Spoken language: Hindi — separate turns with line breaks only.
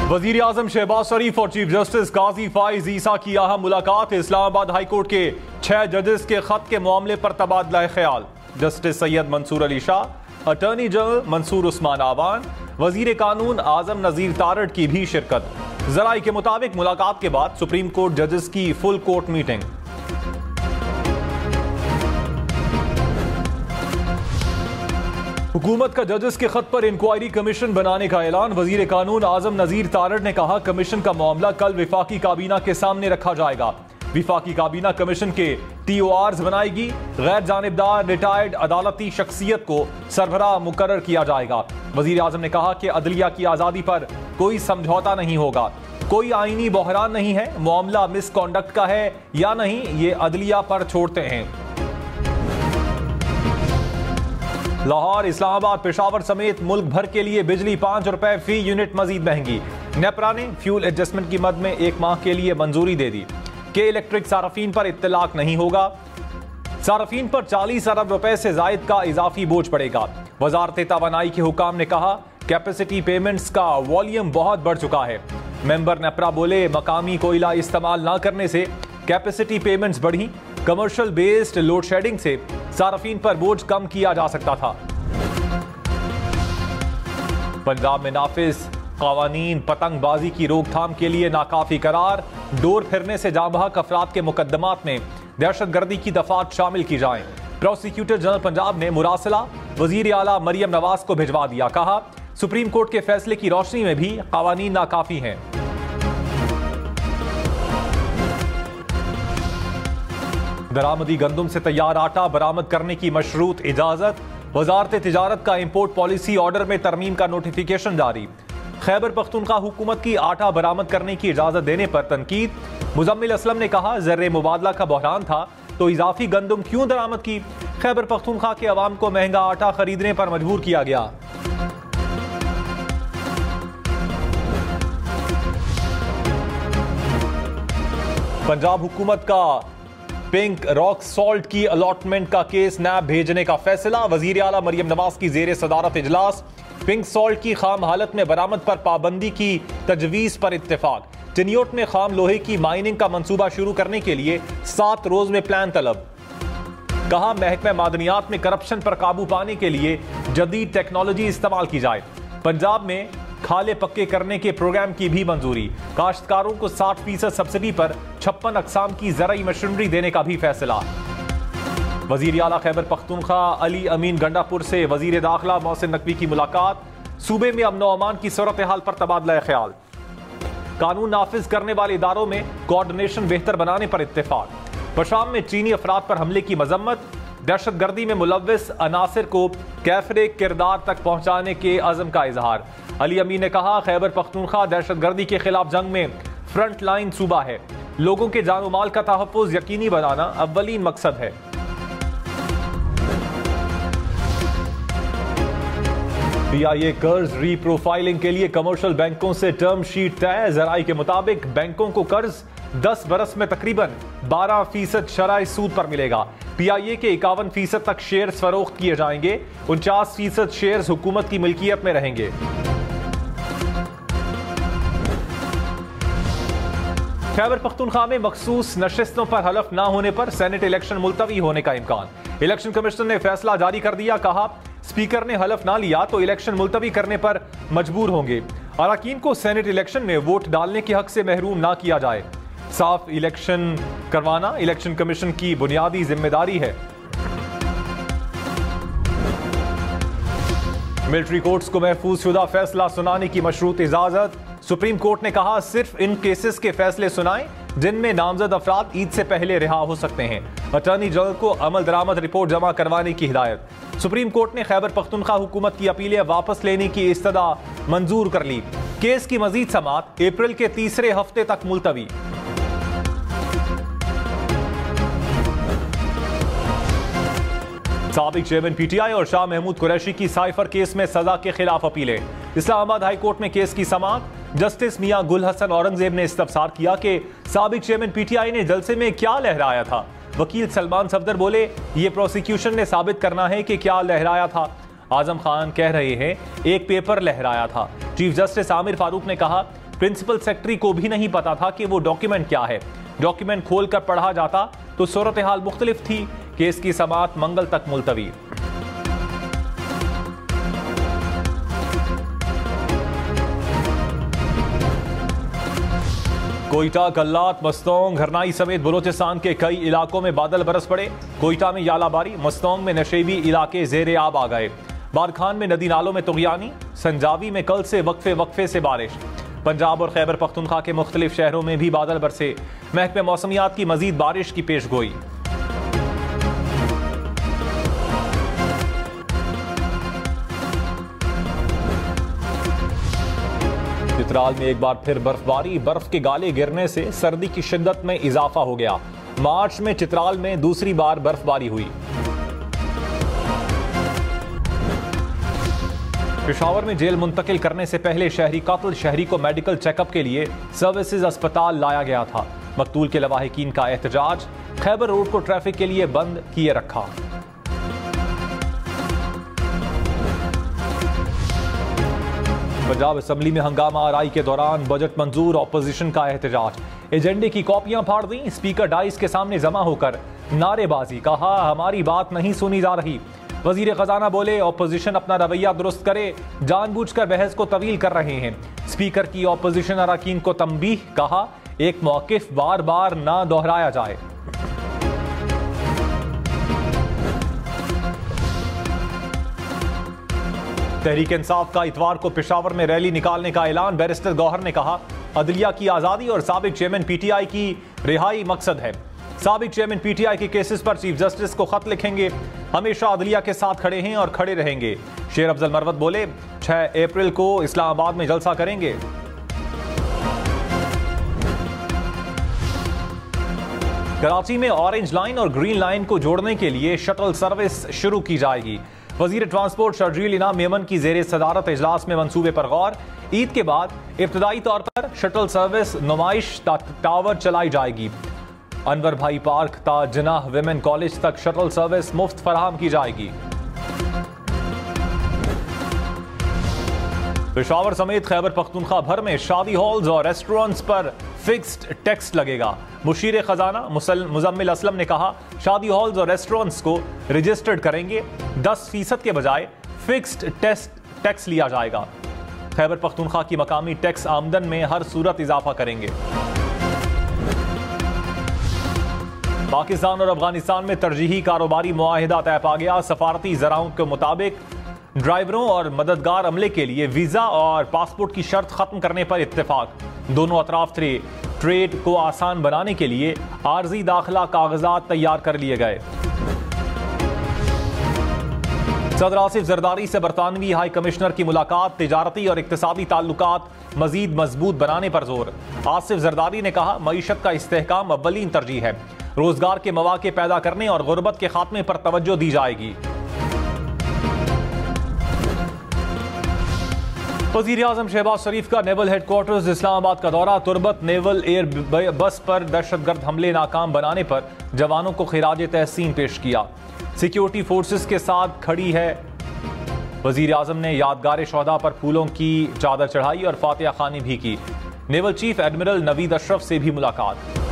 वजीर आजम शहबाज शरीफ और चीफ जस्टिस काजी फाइज ईसा की अहम मुलाकात। इस्लामाबाद हाई कोर्ट के 6 जजेस के खत के मामले पर तबादला ख्याल। Justice Syed Mansoor Ali Shah, attorney general Mansoor Usman Awan, वजीर कानून आजम नजीर तारड़ की भी शिरकत। जराई के मुताबिक मुलाकात के बाद सुप्रीम कोर्ट जजेस की फुल कोर्ट मीटिंग। हुकूमत का जजेस के खत पर इंक्वायरी कमीशन बनाने का ऐलान। वजीर कानून आजम नजीर तारड़ ने कहा, कमीशन का मामला कल विफाकी काबीना के सामने रखा जाएगा। विफाकी काबीना कमीशन के TORs बनाएगी। गैर जानिबदार रिटायर्ड अदालती शख्सियत को सरबराह मुकर्रर किया जाएगा। वजीर आजम ने कहा कि अदलिया की आज़ादी पर कोई समझौता नहीं होगा। कोई आईनी बहरान नहीं है। मामला मिसकॉन्डक्ट का है या नहीं, ये अदलिया पर छोड़ते हैं। लाहौर, इस्लामाबाद, पेशावर समेत मुल्क भर के लिए बिजली 5 रुपए फी यूनिट मजीद महंगी। नेपरा ने फ्यूल एडजस्टमेंट की मद में 1 माह के लिए मंजूरी दे दी कि इलेक्ट्रिक सारफीन पर इत्तलाक नहीं होगा। सारफीन पर 40 अरब रुपए से जायद का इजाफी बोझ पड़ेगा। वजारत तवानाई के हुकाम ने कहा, कैपेसिटी पेमेंट्स का वॉल्यूम बहुत बढ़ चुका है। मेंबर नेपरा बोले, मकामी कोयला इस्तेमाल न करने से कैपेसिटी पेमेंट्स बढ़ी। कमर्शियल बेस्ड लोड शेडिंग से सारफीन पर बोझ कम किया जा सकता था। पंजाब में नाफिज कवानीन पतंगबाजी की रोकथाम के लिए नाकाफी करार। डोर फिरने से जांबहक अफराद के मुकदमात में दहशतगर्दी की दफात शामिल की जाएं। प्रोसिक्यूटर जनरल पंजाब ने मुरासला वजीर आला मरियम नवाज को भिजवा दिया। कहा, सुप्रीम कोर्ट के फैसले की रोशनी में भी कवानीन नाकाफी हैं। दरामदी गंदम से तैयार आटा बरामद करने की मशरूत इजाजत। वजारत तिजारत का इंपोर्ट पॉलिसी ऑर्डर में तरमीम का नोटिफिकेशन जारी। खैबर पख्तूनख्वा हुकूमत की आटा बरामद करने की इजाजत देने पर तनकीद। मुजम्मिल असलम ने कहा, ज़र्रे मुबादला का बहरान था तो इजाफी गंदम क्यों दरामद की। खैबर पख्तूनख्वा के अवाम को महंगा आटा खरीदने पर मजबूर किया गया। पंजाब हुकूमत का पिंक रॉक सॉल्ट की अलॉटमेंट का केस नैब भेजने का फैसला। वजीर आला मरियम नवाज की जेर सदारत इजलास। पिंक सॉल्ट की खाम हालत में बरामद पर पाबंदी की तजवीज पर इत्तेफाक। चिनियोट में खाम लोहे की माइनिंग का मंसूबा शुरू करने के लिए 7 रोज में प्लान तलब। कहा, महकमा मादनियात में करप्शन पर काबू पाने के लिए जदीद टेक्नोलॉजी इस्तेमाल की जाए। पंजाब में खाले पक्के करने के प्रोग्राम की भी मंजूरी। काश्तकारों को 60% सब्सिडी पर 56 अकसाम की ज़राई मशीनरी देने का भी फैसला। वजीर आला खैबर पख्तूनख्वा अली अमीन गंडापुर से वजीर दाखिला मोहसिन नकवी की मुलाकात। सूबे में अमन व अमान की सूरत हाल पर तबादला ख्याल। कानून नाफिज करने वाले इदारों में कोऑर्डिनेशन बेहतर बनाने पर इत्तेफाक। पशाम में चीनी अफराद पर हमले की मजम्मत। दहशतगर्दी में मुलव्विस अनासिर को कैफरे किरदार तक पहुंचाने के अज़म का इजहार। अली अमीन ने कहा, खैबर पख्तूनख्वा दहशतगर्दी के खिलाफ जंग में फ्रंट लाइन सूबा है। लोगों के जान व माल का तहफ़्फ़ुज़ यकीनी बनाना अव्वलीन मकसद है। PIA कर्ज रीप्रोफाइलिंग के लिए कमर्शियल बैंकों से टर्म शीट तय। जराई के मुताबिक बैंकों को कर्ज 10 बरस में तकरीबन 12% शरई सूद पर मिलेगा। PIA के 51% तक शेयर्स फरोख्त किए जाएंगे। 49% शेयर्स हुकूमत की मिल्कियत में रहेंगे। खैबर पख्तूनख्वा में मखसूस नशिस्तों पर हलफ न होने पर सेनेट इलेक्शन मुलतवी होने का इम्कान। इलेक्शन कमीशन ने फैसला जारी कर दिया। कहा, स्पीकर ने हलफ ना लिया तो इलेक्शन मुलतवी करने पर मजबूर होंगे। अरकान को सेनेट इलेक्शन में वोट डालने के हक से महरूम ना किया जाए। साफ इलेक्शन करवाना इलेक्शन कमीशन की बुनियादी जिम्मेदारी है। मिलिट्री कोर्ट्स को महफूज शुदा फैसला सुनाने की मशरूत इजाजत। सुप्रीम कोर्ट ने कहा, सिर्फ इन केसेस के फैसले सुनाएं जिनमें नामजद अफराद ईद से पहले रिहा हो सकते हैं। अटॉर्नी जनरल को अमल दरामद रिपोर्ट जमा करवाने की हिदायत। सुप्रीम कोर्ट ने खैबर पख्तूनख्वा हुकूमत की अपीलें वापस लेने की इस्तदा मंजूर कर ली। केस की मजीद समाअत अप्रैल के तीसरे हफ्ते तक मुलतवी। साबिक चेयरमैन PTI और शाह महमूद कुरैशी की साइफर केस में सजा के खिलाफ अपीलें। इस्लामाबाद हाई कोर्ट में केस की समाअत। जस्टिस मियां गुल हसन औरंगजेब ने इस्तफसार किया कि साबिक चेयरमैन PTI ने जलसे में क्या लहराया था। वकील सलमान सफदर बोले, ये प्रोसिक्यूशन ने साबित करना है कि क्या लहराया था। आजम खान कह रहे हैं एक पेपर लहराया था। चीफ जस्टिस आमिर फारूक ने कहा, प्रिंसिपल सेक्रेटरी को भी नहीं पता था कि वो डॉक्यूमेंट क्या है। डॉक्यूमेंट खोलकर पढ़ा जाता तो सूरत हाल मुख्तलिफ थी। केस की समाअत मंगल तक मुलतवी। कोयटा, कल्लात, मस्तोंग, घरनाई समेत बलोचिस्तान के कई इलाकों में बादल बरस पड़े। कोयटा में यालाबारी, मस्तोंग में नशेबी इलाके जेरे आब आ गए। बारखान में नदी नालों में तुगयानी। संजावी में कल से वक्फे से बारिश। पंजाब और खैबर पख्तूनख्वा के मुख्तलिफ शहरों में भी बादल बरसे। महकमे मौसमियात की मजीद बारिश की पेशगोई। चित्राल में एक बार फिर बर्फबारी। बर्फ के गाले गिरने से सर्दी की शिद्दत में इजाफा हो गया। मार्च में चित्राल में दूसरी बार बर्फबारी हुई। पेशावर में जेल मुंतकिल करने से पहले शहरी कातिल शहरी को मेडिकल चेकअप के लिए सर्विसेज अस्पताल लाया गया था। मकतूल के लवाहिकीन का एहतजाज। खैबर रोड को ट्रैफिक के लिए बंद किए रखा। पंजाब असेंबली में हंगामा आराई के दौरान बजट मंजूर। ऑपोजिशन का एहतजाज। एजेंडे की कॉपियां फाड़ दी। स्पीकर डाइस के सामने जमा होकर नारेबाजी। कहा हमारी बात नहीं सुनी जा रही। वजीर खजाना बोले ऑपोजिशन अपना रवैया दुरुस्त करे, जानबूझकर बहस को तवील कर रहे हैं। स्पीकर की ऑपोजिशन अरकान को तंबीह। कहा एक मौकिफ बार बार ना दोहराया जाए। तहरीक इंसाफ का इतवार को पेशावर में रैली निकालने का ऐलान। बैरिस्टर गौहर ने कहा अदलिया की आजादी और साबिक चेयरमैन पीटीआई की रिहाई मकसद है। साबिक चेयरमैन पीटीआई के केसेस पर चीफ जस्टिस को खत लिखेंगे। हमेशा अदलिया के साथ खड़े हैं और खड़े रहेंगे। शेर अफजल मरवत बोले 6 अप्रैल को इस्लामाबाद में जलसा करेंगे। कराची में ऑरेंज लाइन और ग्रीन लाइन को जोड़ने के लिए शटल सर्विस शुरू की जाएगी। वजीर ट्रांसपोर्ट शर्जील इनाम मेमन की जेर सदारत इजलास में मंसूबे पर गौर। ईद के बाद इब्तदाई तौर पर शटल सर्विस नुमाइश टावर चलाई जाएगी। अनवर भाई पार्क ता जिनाह विमेन कॉलेज तक शटल सर्विस मुफ्त फराहम की जाएगी। पेशावर समेत खैबर पख्तूनख्वा भर में शादी हॉल्स और रेस्टोरेंट्स पर फिक्स्ड टैक्स लगेगा। मुशीर खजाना मुजम्मिल असलम ने कहा शादी हॉल्स और रेस्टोरेंट्स को रजिस्टर्ड करेंगे। 10% के बजाय फिक्स्ड टैक्स लिया जाएगा। खैबर पख्तूनख्वा की मकामी टैक्स आमदन में हर सूरत इजाफा करेंगे। पाकिस्तान और अफगानिस्तान में तरजीही कारोबारी मुआहिदा तय पा गया। सफारती जराओं के मुताबिक ड्राइवरों और मददगार अमले के लिए वीजा और पासपोर्ट की शर्त खत्म करने पर इत्तेफाक। दोनों अतराफ ट्रेड को आसान बनाने के लिए आर्जी दाखिला कागजात तैयार कर लिए गए। सदर आसिफ जरदारी से बरतानवी हाई कमिश्नर की मुलाकात। तिजारती और इक्तिसादी ताल्लुकात मजीद मजबूत बनाने पर जोर। आसिफ जरदारी ने कहा मईशत का इस्तेहकाम अव्वलीन तरजीह है। रोजगार के मौके पैदा करने और गुर्बत के खात्मे पर तवज्जो दी जाएगी। वज़ीर आज़म शहबाज शरीफ का नेवल हेडक्वार्टर्स इस्लामाबाद का दौरा। तुर्बत नेवल एयर बस पर दहशतगर्द हमले नाकाम बनाने पर जवानों को खिराज तहसीन पेश किया। सिक्योरिटी फोर्सेस के साथ खड़ी है। वज़ीर आज़म ने यादगार शोहदा पर फूलों की चादर चढ़ाई और फातिहा खानी भी की। Naval chief admiral Naveed Ashraf से भी मुलाकात।